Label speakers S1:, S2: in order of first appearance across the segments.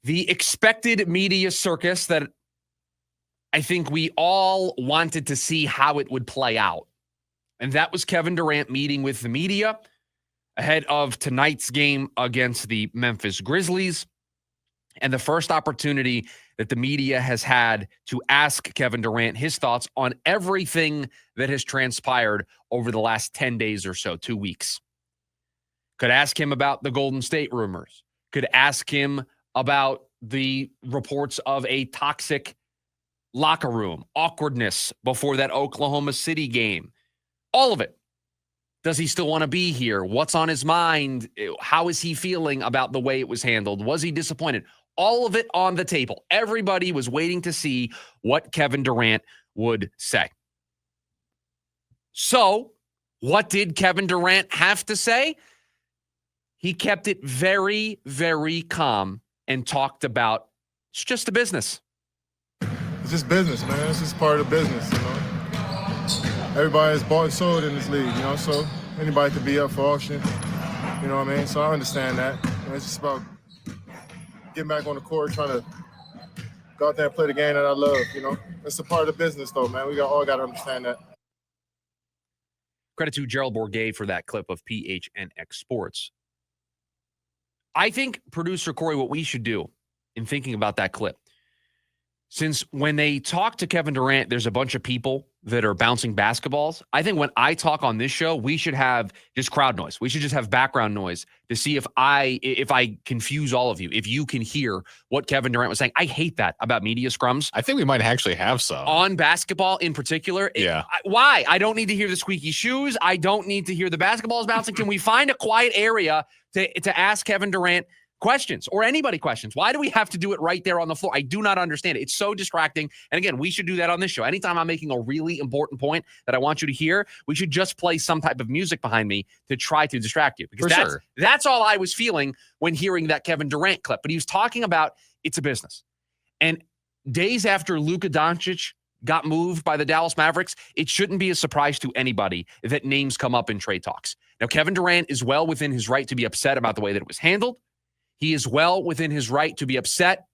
S1: The expected media circus that I think we all wanted to see how it would play out. And that was Kevin Durant meeting with the media ahead of tonight's game against the Memphis Grizzlies. And the first opportunity that the media has had to ask Kevin Durant his thoughts on everything that has transpired over the last 10 days or so, 2 weeks. Could ask him about the Golden State rumors. Could ask him about the reports of a toxic locker room, awkwardness before that Oklahoma City game. All of it. Does he still want to be here? What's on his mind? How is he feeling about the way it was handled? Was he disappointed? All of it on the table. Everybody was waiting to see what Kevin Durant would say. So, what did Kevin Durant have to say? He kept it very, very calm and talked about it's just a business.
S2: It's just business, man. It's just part of the business, you know. Everybody is bought and sold in this league, you know, so anybody could be up for auction, you know what I mean? So I understand that. You know, it's just about getting back on the court, trying to go out there and play the game that I love, you know. It's a part of the business, though, man. We all got to understand that.
S1: Credit to Gerald Bourguet for that clip of PHNX Sports. I think, producer Corey, what we should do in thinking about that clip, since when they talk to Kevin Durant, there's a bunch of people that are bouncing basketballs. I think when I talk on this show, we should have just crowd noise. We should just have background noise to see if I confuse all of you, if you can hear what Kevin Durant was saying. I hate that about media scrums.
S3: I think we might actually have some.
S1: On basketball in particular.
S3: Yeah.
S1: Why? I don't need to hear the squeaky shoes. I don't need to hear the basketballs bouncing. Can we find a quiet area to ask Kevin Durant questions or anybody questions? Why do we have to do it right there on the floor? I do not understand it. It's so distracting. And again, we should do that on this show. Anytime I'm making a really important point that I want you to hear, we should just play some type of music behind me to try to distract you. Because that's all I was feeling when hearing that Kevin Durant clip. But he was talking about it's a business. And days after Luka Doncic got moved by the Dallas Mavericks, it shouldn't be a surprise to anybody that names come up in trade talks. Now, Kevin Durant is well within his right to be upset about the way that it was handled. He is well within his right to be upset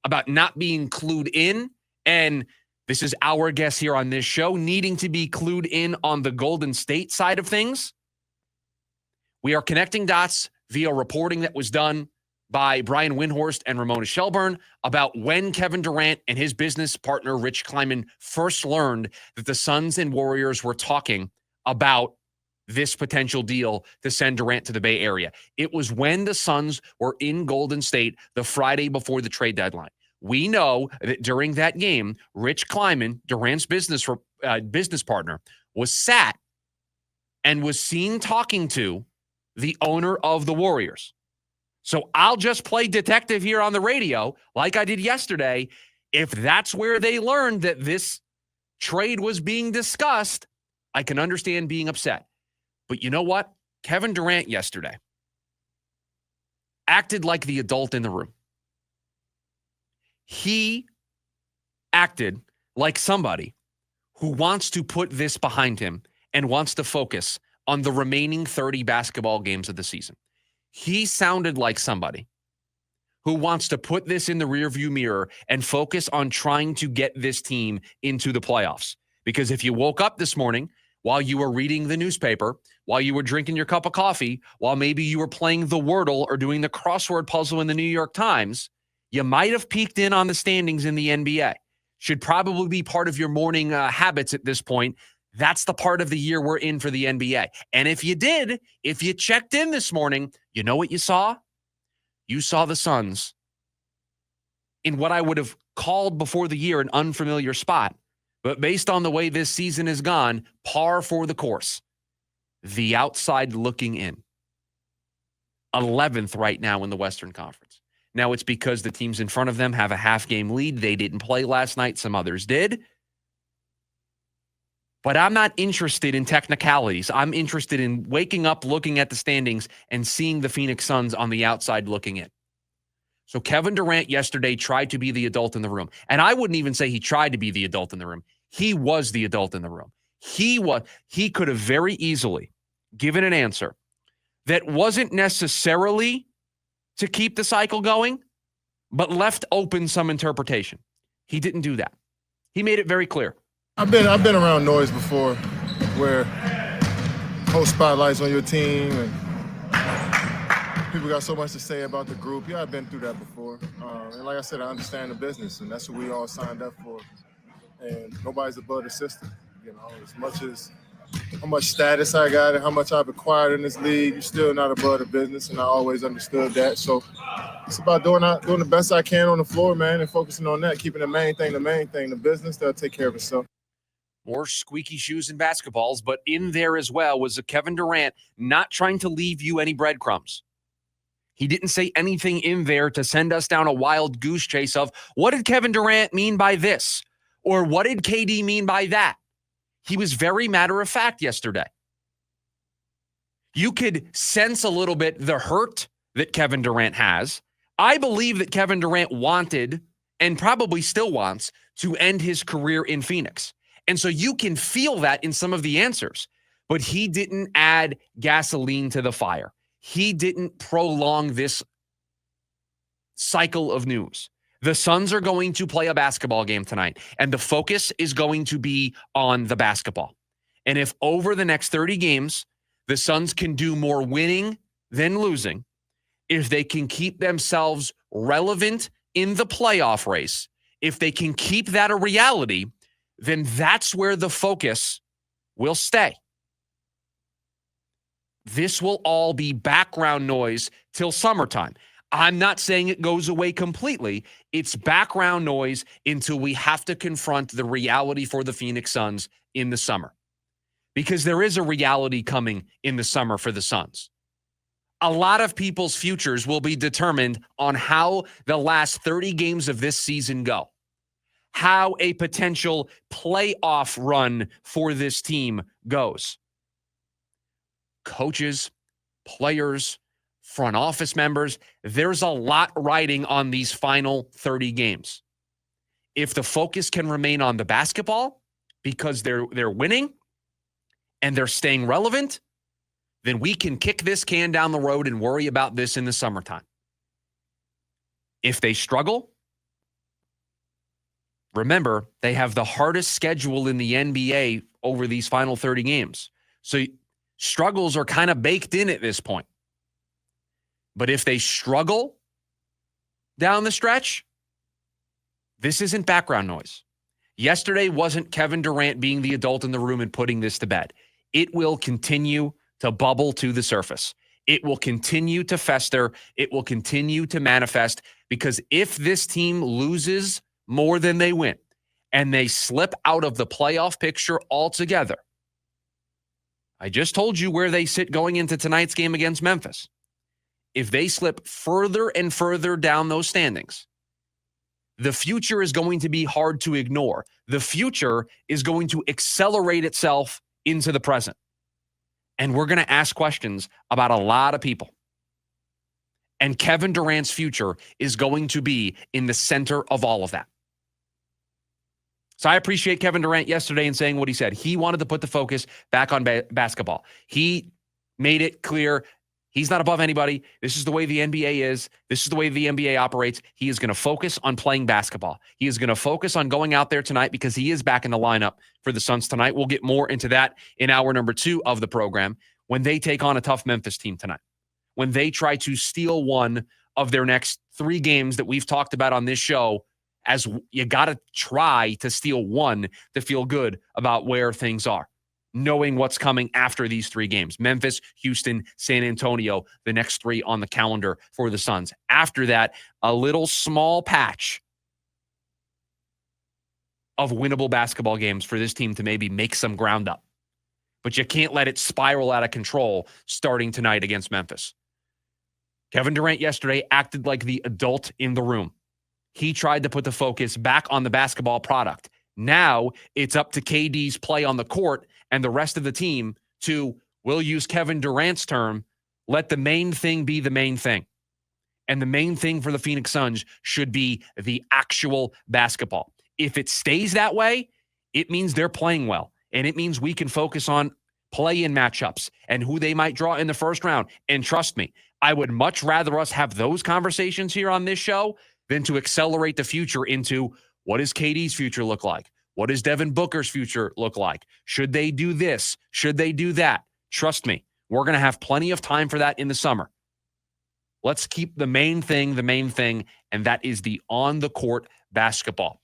S1: about not being clued in. And this is our guest here on this show, needing to be clued in on the Golden State side of things. We are connecting dots via reporting that was done by Brian Windhorst and Ramona Shelburne about when Kevin Durant and his business partner, Rich Kleiman, first learned that the Suns and Warriors were talking about this potential deal to send Durant to the Bay Area. It was when the Suns were in Golden State the Friday before the trade deadline. We know that during that game, Rich Kleiman, Durant's business partner, was sat and was seen talking to the owner of the Warriors. So I'll just play detective here on the radio like I did yesterday. If that's where they learned that this trade was being discussed, I can understand being upset. But you know what? Kevin Durant yesterday acted like the adult in the room. He acted like somebody who wants to put this behind him and wants to focus on the remaining 30 basketball games of the season. He sounded like somebody who wants to put this in the rearview mirror and focus on trying to get this team into the playoffs. Because if you woke up this morning while you were reading the newspaper, while you were drinking your cup of coffee, while maybe you were playing the Wordle or doing the crossword puzzle in the New York Times, you might have peeked in on the standings in the NBA. Should probably be part of your morning habits at this point. That's the part of the year we're in for the NBA. And if you did, if you checked in this morning, you know what you saw? You saw the Suns in what I would have called before the year an unfamiliar spot. But based on the way this season has gone, par for the course. The outside looking in. 11th right now in the Western Conference. Now it's because the teams in front of them have a half-game lead. They didn't play last night. Some others did. But I'm not interested in technicalities. I'm interested in waking up, looking at the standings, and seeing the Phoenix Suns on the outside looking in. So Kevin Durant yesterday tried to be the adult in the room. And I wouldn't even say he tried to be the adult in the room. He was the adult in the room. He could have very easily given an answer that wasn't necessarily to keep the cycle going, but left open some interpretation. He didn't do that. He made it very clear.
S2: I've been around noise before where whole spotlights on your team and people got so much to say about the group. Yeah, I've been through that before. And like I said, I understand the business, and that's what we all signed up for. And nobody's above the system. You know, as much as how much status I got and how much I've acquired in this league, you're still not above the business, and I always understood that. So it's about doing the best I can on the floor, man, and focusing on that, keeping the main thing. The business, that'll take care of itself.
S1: More squeaky shoes and basketballs, but in there as well was a Kevin Durant not trying to leave you any breadcrumbs. He didn't say anything in there to send us down a wild goose chase of what did Kevin Durant mean by this? Or what did KD mean by that? He was very matter of fact yesterday. You could sense a little bit the hurt that Kevin Durant has. I believe that Kevin Durant wanted and probably still wants to end his career in Phoenix. And so you can feel that in some of the answers, but he didn't add gasoline to the fire. He didn't prolong this cycle of news. The Suns are going to play a basketball game tonight, and the focus is going to be on the basketball. And if over the next 30 games, the Suns can do more winning than losing, if they can keep themselves relevant in the playoff race, if they can keep that a reality, then that's where the focus will stay. This will all be background noise till summertime. I'm not saying it goes away completely. It's background noise until we have to confront the reality for the Phoenix Suns in the summer. Because there is a reality coming in the summer for the Suns. A lot of people's futures will be determined on how the last 30 games of this season go. How a potential playoff run for this team goes. Coaches, players, front office members, there's a lot riding on these final 30 games. If the focus can remain on the basketball because they're winning and they're staying relevant, then we can kick this can down the road and worry about this in the summertime. If they struggle, remember, they have the hardest schedule in the NBA over these final 30 games. So struggles are kind of baked in at this point. But if they struggle down the stretch, this isn't background noise. Yesterday wasn't Kevin Durant being the adult in the room and putting this to bed. It will continue to bubble to the surface. It will continue to fester. It will continue to manifest, because if this team loses more than they win and they slip out of the playoff picture altogether, I just told you where they sit going into tonight's game against Memphis. If they slip further and further down those standings, the future is going to be hard to ignore. The future is going to accelerate itself into the present. And we're going to ask questions about a lot of people. And Kevin Durant's future is going to be in the center of all of that. So I appreciate Kevin Durant yesterday in saying what he said. He wanted to put the focus back on basketball. He made it clear he's not above anybody. This is the way the NBA is. This is the way the NBA operates. He is going to focus on playing basketball. He is going to focus on going out there tonight because he is back in the lineup for the Suns tonight. We'll get more into that in hour number 2 of the program when they take on a tough Memphis team tonight. When they try to steal one of their next 3 games that we've talked about on this show, as you got to try to steal one to feel good about where things are, knowing what's coming after these 3 games. Memphis, Houston, San Antonio, the next 3 on the calendar for the Suns. After that, a little small patch of winnable basketball games for this team to maybe make some ground up. But you can't let it spiral out of control starting tonight against Memphis. Kevin Durant yesterday acted like the adult in the room. He tried to put the focus back on the basketball product. Now it's up to KD's play on the court and the rest of the team to, we'll use Kevin Durant's term, let the main thing be the main thing. And the main thing for the Phoenix Suns should be the actual basketball. If it stays that way, it means they're playing well. And it means we can focus on play-in matchups and who they might draw in the first round. And trust me, I would much rather us have those conversations here on this show than to accelerate the future into what does KD's future look like? What does Devin Booker's future look like? Should they do this? Should they do that? Trust me, we're going to have plenty of time for that in the summer. Let's keep the main thing, and that is the on-the-court basketball.